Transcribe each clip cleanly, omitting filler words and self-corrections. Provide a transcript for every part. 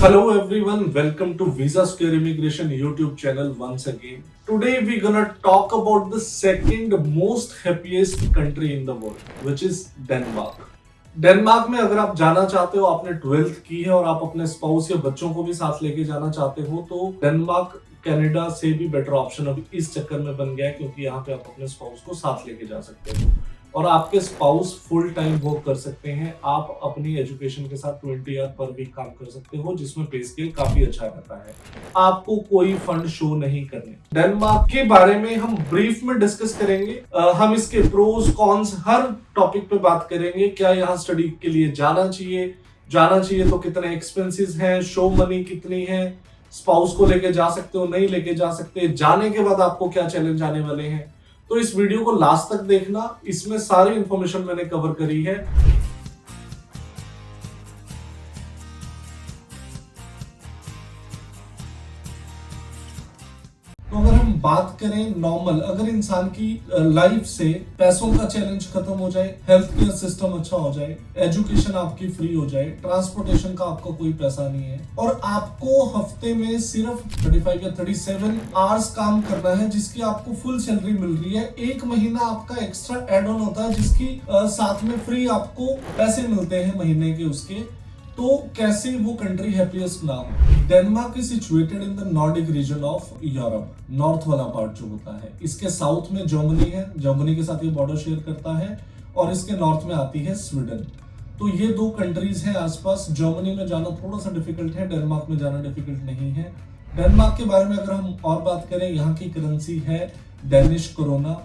Hello everyone, welcome to Visa Square Immigration YouTube channel once again. Today we're gonna talk about the second most happiest country in the world, which is Denmark. Denmark में अगर आप जाना चाहते हो, आपने 12th की है और आप अपने स्पाउस या बच्चों को भी साथ लेके जाना चाहते हो, तो डेनमार्क कनाडा से भी बेटर ऑप्शन अभी इस चक्कर में बन गया है क्योंकि यहाँ पे आप अपने स्पाउस को साथ लेके जा सकते हो और आपके स्पाउस फुल टाइम वर्क कर सकते हैं। आप अपनी एजुकेशन के साथ 20 आवर पर वीक काम कर सकते हो, जिसमें पे स्केल काफी अच्छा रहता है। आपको कोई फंड शो नहीं करने। डेनमार्क के बारे में हम ब्रीफ में डिस्कस करेंगे। हम इसके प्रोज कॉन्स हर टॉपिक पे बात करेंगे। क्या यहाँ स्टडी के लिए जाना चाहिए तो कितने एक्सपेंसेस हैं, शो मनी कितनी है, स्पाउस को लेके जा सकते हो नहीं लेके जा सकते, जाने के बाद आपको क्या चैलेंज आने वाले हैं। तो इस वीडियो को लास्ट तक देखना, इसमें सारी इंफॉर्मेशन मैंने कवर करी है। तो अगर हम बात करें नॉर्मल, अगर इंसान की लाइफ से पैसों का चैलेंज खत्म हो जाए, हेल्थ केयर सिस्टम अच्छा हो जाए, एजुकेशन आपकी फ्री हो जाए, ट्रांसपोर्टेशन का आपको कोई पैसा नहीं है और आपको हफ्ते में सिर्फ 35 या 37 आवर्स काम करना है, जिसकी आपको फुल सैलरी मिल रही है। एक महीना आपका एक्स्ट्रा एड ऑन होता है जिसकी साथ में फ्री आपको पैसे मिलते हैं महीने के उसके। तो कैसे वो कंट्री हैप्पीएस्ट ना हो। Denmark is situated in the Nordic region of Europe, north वाला पार्ट जो होता है। इसके साउथ में जर्मनी है, जर्मनी के साथ ये बॉर्डर शेयर करता है और इसके नॉर्थ में आती है स्वीडन। तो ये दो कंट्रीज हैं आसपास। जर्मनी में जाना थोड़ा सा डिफिकल्ट है, डेनमार्क में जाना डिफिकल्ट नहीं है। डेनमार्क के बारे में अगर हम और बात करें, यहाँ की करेंसी है डेनिश कोरोना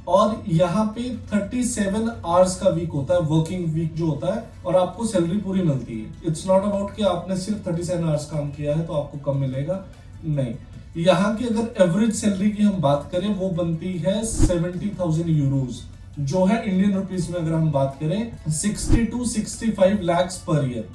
और यहाँ पे 37 आवर्स का वीक होता है, वर्किंग वीक जो होता है, और आपको सैलरी पूरी मिलती है। इट्स नॉट अबाउट कि आपने सिर्फ 37 आवर्स काम किया है तो आपको कम मिलेगा, नहीं। यहाँ की अगर एवरेज सैलरी की हम बात करें, वो बनती है 70,000 यूरोज, जो है इंडियन रुपीस में अगर हम बात करें 60 to 65 lakhs पर ईयर।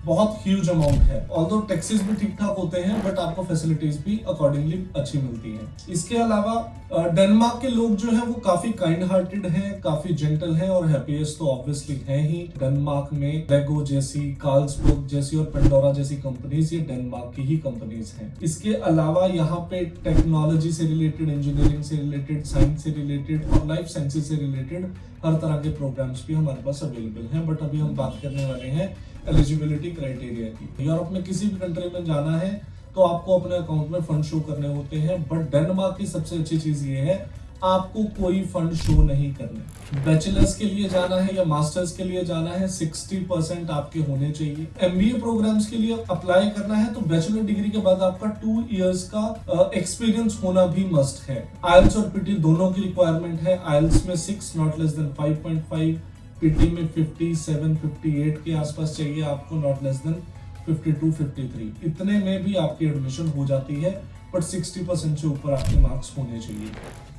बहुत ह्यूज अमाउंट है। ऑल्दो टैक्सेस भी ठीक ठाक होते हैं, बट आपको फैसिलिटीज भी अकॉर्डिंगली अच्छी मिलती हैं। इसके अलावा डेनमार्क के लोग जो है वो काफी काइंड हार्टेड हैं, काफी जेंटल हैं और हैप्पीएस्ट तो ऑब्वियसली हैं ही। डेनमार्क में लेगो जैसी, कार्लसबर्ग जैसी और पेंडोरा जैसी कंपनीज ये डेनमार्क की ही कंपनीज हैं। इसके अलावा यहाँ पे टेक्नोलॉजी से रिलेटेड, इंजीनियरिंग से रिलेटेड, साइंस से रिलेटेड और लाइफ साइंसेज से रिलेटेड हर तरह के प्रोग्राम्स भी हमारे पास अवेलेबल हैं। बट अभी हम बात करने वाले हैं एलिजिबिलिटी क्राइटेरिया की। यूरोप में किसी भी कंट्री में जाना है तो आपको अपने अकाउंट में फंड शो करने होते हैं, बट डेनमार्क की सबसे अच्छी चीज ये है, आपको कोई फंड शो नहीं करने। बैचलर्स के लिए जाना है या मास्टर्स के लिए जाना है, 60% आपके होने चाहिए। एमबीए प्रोग्राम्स के लिए अप्लाई करना है तो बैचलर डिग्री के बाद आपका 2 इयर्स का एक्सपीरियंस होना भी मस्ट है। आइल्स और पीटी दोनों की रिक्वायरमेंट है। आइल्स में 6 नॉट लेस देन 5.5, पीटी में 57, 58 के आसपास चाहिए आपको, नॉट लेस देन 52, 53। इतने में भी आपकी एडमिशन हो जाती है, बट 60% से ऊपर आपके मार्क्स होने चाहिए।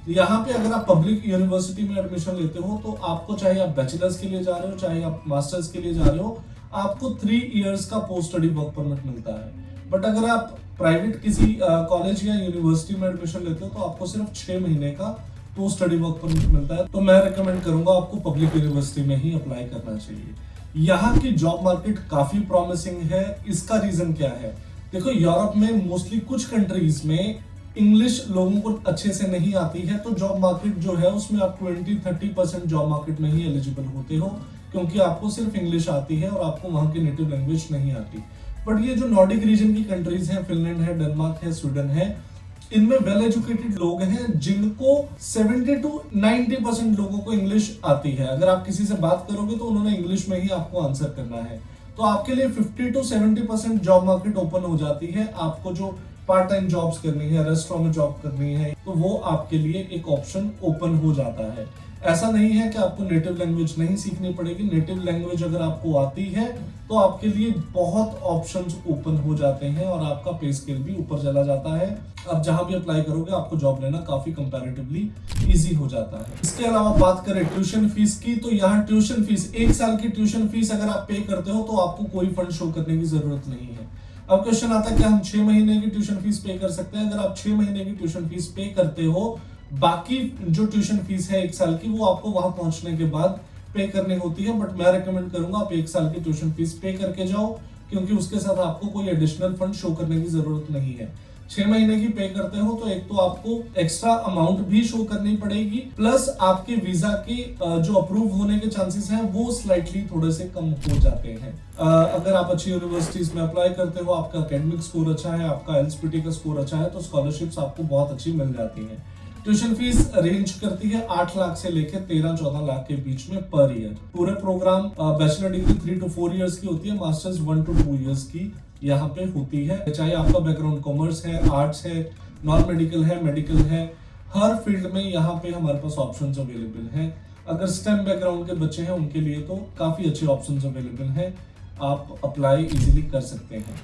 यहाँ पे अगर आप पब्लिक यूनिवर्सिटी में एडमिशन लेते हो तो आपको, चाहे आप बैचलर्स के लिए जा रहे हो चाहे आप मास्टर्स के लिए जा रहे हो, आपको 3 इयर्स का पोस्ट स्टडी वर्क परमिट मिलता है। बट अगर आप प्राइवेट किसी कॉलेज या यूनिवर्सिटी में एडमिशन लेते हो तो आपको सिर्फ 6 महीने का पोस्ट स्टडी वर्क परमिट मिलता है। तो मैं रिकमेंड करूंगा आपको पब्लिक यूनिवर्सिटी में ही अप्लाई करना चाहिए। यहाँ की जॉब मार्केट काफी प्रॉमिसिंग है। इसका रीजन क्या है? देखो, यूरोप में मोस्टली कुछ कंट्रीज में इंग्लिश लोगों को अच्छे से नहीं आती है, तो जॉब मार्केट जो है उसमें आप 20-30% जॉब मार्केट में ही एलिजिबल होते हो, क्योंकि आपको सिर्फ इंग्लिश आती है और आपको वहां की नेटिव लैंग्वेज नहीं आती। बट ये जो नॉर्डिक रीजन की कंट्रीज हैं, फिनलैंड है, डेनमार्क है, स्वीडन है, इनमें वेल एजुकेटेड लोग हैं जिनको 70 to 90% लोगों को इंग्लिश आती है। अगर आप किसी से बात करोगे तो उन्होंने इंग्लिश में ही आपको आंसर करना है। तो आपके लिए 50 to 70% जॉब मार्केट ओपन हो जाती है। आपको जो पार्ट टाइम जॉब्स करनी है, रेस्टोरेंट में जॉब करनी है, तो वो आपके लिए एक ऑप्शन ओपन हो जाता है। ऐसा नहीं है कि आपको नेटिव लैंग्वेज नहीं सीखनी पड़ेगी। नेटिव लैंग्वेज अगर आपको आती है तो आपके लिए बहुत ऑप्शंस ओपन हो जाते हैं और आपका पे स्केल भी ऊपर चला जाता है। अब जहां भी अप्लाई करोगे आपको जॉब लेना काफी कंपैरेटिवली इजी हो जाता है। इसके अलावा बात करें ट्यूशन फीस की, तो यहाँ ट्यूशन फीस, 1 साल की ट्यूशन फीस अगर आप पे करते हो तो आपको कोई फंड शो करने की जरूरत नहीं है। अब क्वेश्चन आता है कि हम 6 महीने की ट्यूशन फीस पे कर सकते हैं। अगर आप 6 महीने की ट्यूशन फीस पे करते हो, बाकी जो ट्यूशन फीस है 1 साल की, वो आपको वहां पहुंचने के बाद पे करनी होती है। बट मैं रिकमेंड करूंगा आप 1 साल की ट्यूशन फीस पे करके जाओ, क्योंकि उसके साथ आपको कोई एडिशनल फंड शो करने की जरूरत नहीं है। 6 महीने की पे करते हो तो एक तो आपको एक्स्ट्रा अमाउंट भी शो करनी पड़ेगी, प्लस आपके वीजा के जो अप्रूव होने के चांसेस हैं वो स्लाइटली थोड़े से कम हो जाते हैं। अगर आप अच्छी यूनिवर्सिटीज में अप्लाई करते हो, आपका एकेडमिक स्कोर अच्छा है, आपका एलएसपीटी का स्कोर अच्छा है, तो स्कॉलरशिप्स आपको बहुत अच्छी मिल जाती है। ट्यूशन फीस रेंज करती है 8 लाख से लेकर 13-14 लाख के बीच में पर ईयर। पूरे program bachelor degree 3 to 4 years की होती है, मास्टर्स 1 to 2 इयर्स की यहाँ पे होती है। चाहे आपका बैकग्राउंड कॉमर्स है, आर्ट्स है, नॉन मेडिकल है, मेडिकल है, हर फील्ड में यहाँ पे हमारे पास ऑप्शंस अवेलेबल हैं। अगर स्टेम बैकग्राउंड के बच्चे हैं उनके लिए तो काफी अच्छे ऑप्शंस अवेलेबल हैं, आप अप्लाई इजीली कर सकते हैं।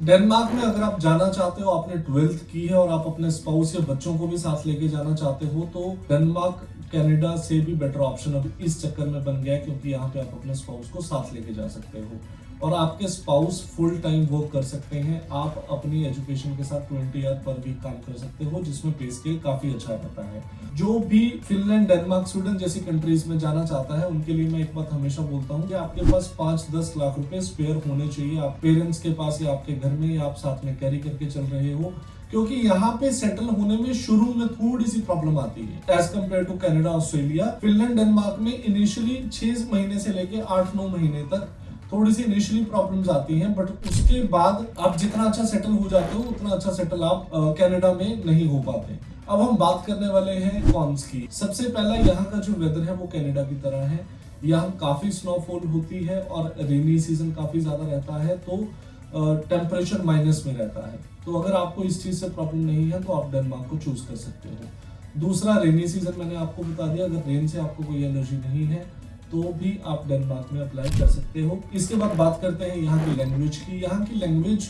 डेनमार्क में अगर आप जाना चाहते हो, आपने 12th की है और आप अपने स्पाउस या बच्चों को भी साथ लेके जाना चाहते हो, तो डेनमार्क कनाडा से भी बेटर ऑप्शन अब इस चक्कर में बन गया है, क्योंकि यहाँ पे आप अपने स्पाउस को साथ लेके जा सकते हो और आपके स्पाउस फुल टाइम वर्क कर सकते हैं। आप अपनी एजुकेशन के साथ 20 आवर पर वीक काम कर सकते हो, जिसमें पे स्केल काफी अच्छा रहता है। जो भी फिनलैंड, डेनमार्क, स्वीडन जैसी कंट्रीज में जाना चाहता है उनके लिए मैं एक बात हमेशा बोलता हूँ कि आपके पास 5-10 लाख रुपए स्पेयर होने चाहिए, आप पेरेंट्स के पास या आपके घर में, या आप साथ में कैरी करके चल रहे हो, क्योंकि यहाँ पे सेटल होने में शुरू में थोड़ी सी प्रॉब्लम आती है as compare to Canada, Australia. Finland, Denmark में इनिशियली 6 महीने से लेके 8-9 महीने तक थोड़ी सी इनिशियली प्रॉब्लम्स आती हैं, बट उसके बाद आप जितना अच्छा सेटल हो जाते हो उतना अच्छा सेटल आप कनाडा में नहीं हो पाते। अब हम बात करने वाले हैं कॉन्स की। सबसे पहला, यहाँ का जो वेदर है वो कनाडा की तरह है, यहाँ काफी स्नोफॉल होती है और रेनी सीजन काफी ज्यादा रहता है, तो टेम्परेचर माइनस में रहता है। तो अगर आपको इस चीज से प्रॉब्लम नहीं है तो आप डेनमार्क को चूज कर सकते हो। दूसरा, रेनी सीजन मैंने आपको बता दिया, अगर रेन से आपको कोई एलर्जी नहीं है तो भी आप डेनमार्क में अप्लाई कर सकते हो। इसके बाद बात करते हैं यहाँ की लैंग्वेज की। यहाँ की लैंग्वेज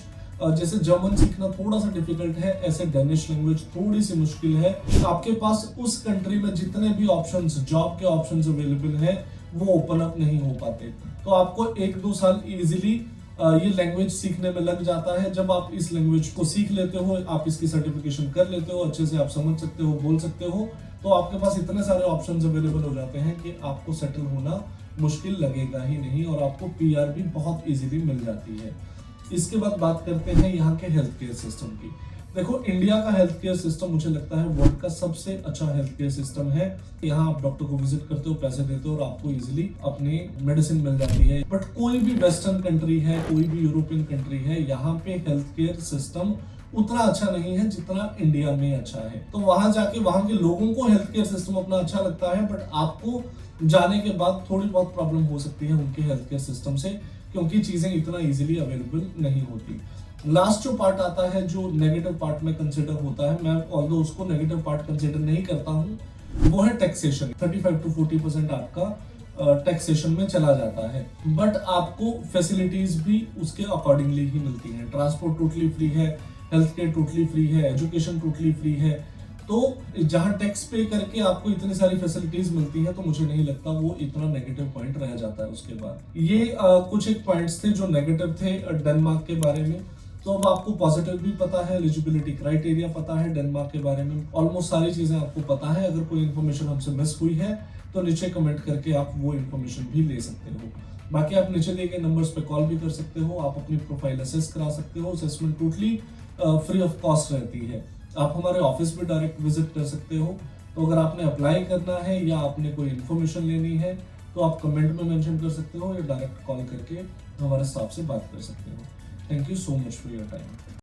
जैसे जर्मन सीखना थोड़ा सा डिफिकल्ट है, ऐसे डेनिश लैंग्वेज थोड़ी सी मुश्किल है। आपके पास उस कंट्री में जितने भी ऑप्शंस, जॉब के ऑप्शंस अवेलेबल हैं, वो ओपन अप नहीं हो पाते। तो आपको 1-2 साल इजीली ये लैंग्वेज सीखने में लग जाता है। जब आप इस लैंग्वेज को सीख लेते हो, आप इसकी सर्टिफिकेशन कर लेते हो, अच्छे से आप समझ सकते हो, बोल सकते हो, तो आपके पास इतने सारे ऑप्शंस अवेलेबल हो जाते हैं कि आपको सेटल होना मुश्किल लगेगा ही नहीं और आपको पीआर भी बहुत इजीली मिल जाती है। इसके बाद बात करते हैं यहाँ के हेल्थ केयर सिस्टम की। देखो, इंडिया का हेल्थ केयर सिस्टम मुझे लगता है वर्ल्ड का सबसे अच्छा हेल्थ केयर सिस्टम है। यहाँ आप डॉक्टर को विजिट करते हो, पैसे देते हो और आपको इजीली अपनी मेडिसिन मिल जाती है। बट कोई भी वेस्टर्न कंट्री है, कोई भी यूरोपियन कंट्री है, यहाँ पे हेल्थ केयर सिस्टम उतना अच्छा नहीं है जितना इंडिया में अच्छा है। तो वहां जाके वहां के लोगों को हेल्थ केयर सिस्टम अपना अच्छा लगता है, बट आपको जाने के बाद थोड़ी बहुत प्रॉब्लम हो सकती है उनके हेल्थ केयर सिस्टम से, क्योंकि चीजें इतना इजीली अवेलेबल नहीं होती। लास्ट जो पार्ट आता है, जो नेगेटिव पार्ट में कंसिडर होता है, मैं ऑल्दो उसको नेगेटिव पार्ट कंसिडर नहीं करता हूँ, वो है टैक्सेशन। 35 to 40% आपका टैक्सेशन में चला जाता है, बट आपको फैसिलिटीज भी उसके अकॉर्डिंगली ही मिलती है। ट्रांसपोर्ट टोटली फ्री है, हेल्थ केयर टोटली फ्री है, एजुकेशन टोटली फ्री है। तो जहां टैक्स पे करके आपको इतनी सारी फैसिलिटीज मिलती है, तो मुझे नहीं लगता वो इतना नेगेटिव पॉइंट रह जाता है उसके बाद। ये कुछ एक पॉइंट्स थे जो नेगेटिव थे डेनमार्क के बारे में। तो अब आपको पॉजिटिव भी पता है, एलिजिबिलिटी क्राइटेरिया पता है, डेनमार्क के बारे में ऑलमोस्ट सारी चीजें आपको पता है। अगर कोई इन्फॉर्मेशन हमसे मिस हुई है तो नीचे कमेंट करके आप वो इन्फॉर्मेशन भी ले सकते हो। बाकी आप नीचे दिए गए नंबर्स पे कॉल भी कर सकते हो, आप अपनी प्रोफाइल असेस करा सकते हो। Assessment totally free of cost रहती है। आप हमारे ऑफिस भी डायरेक्ट विजिट कर सकते हो। तो अगर आपने अप्लाई करना है या आपने कोई इन्फॉर्मेशन लेनी है तो आप कमेंट में मेंशन कर सकते हो या डायरेक्ट कॉल करके हमारे स्टाफ से बात कर सकते हो। Thank you so much for your time.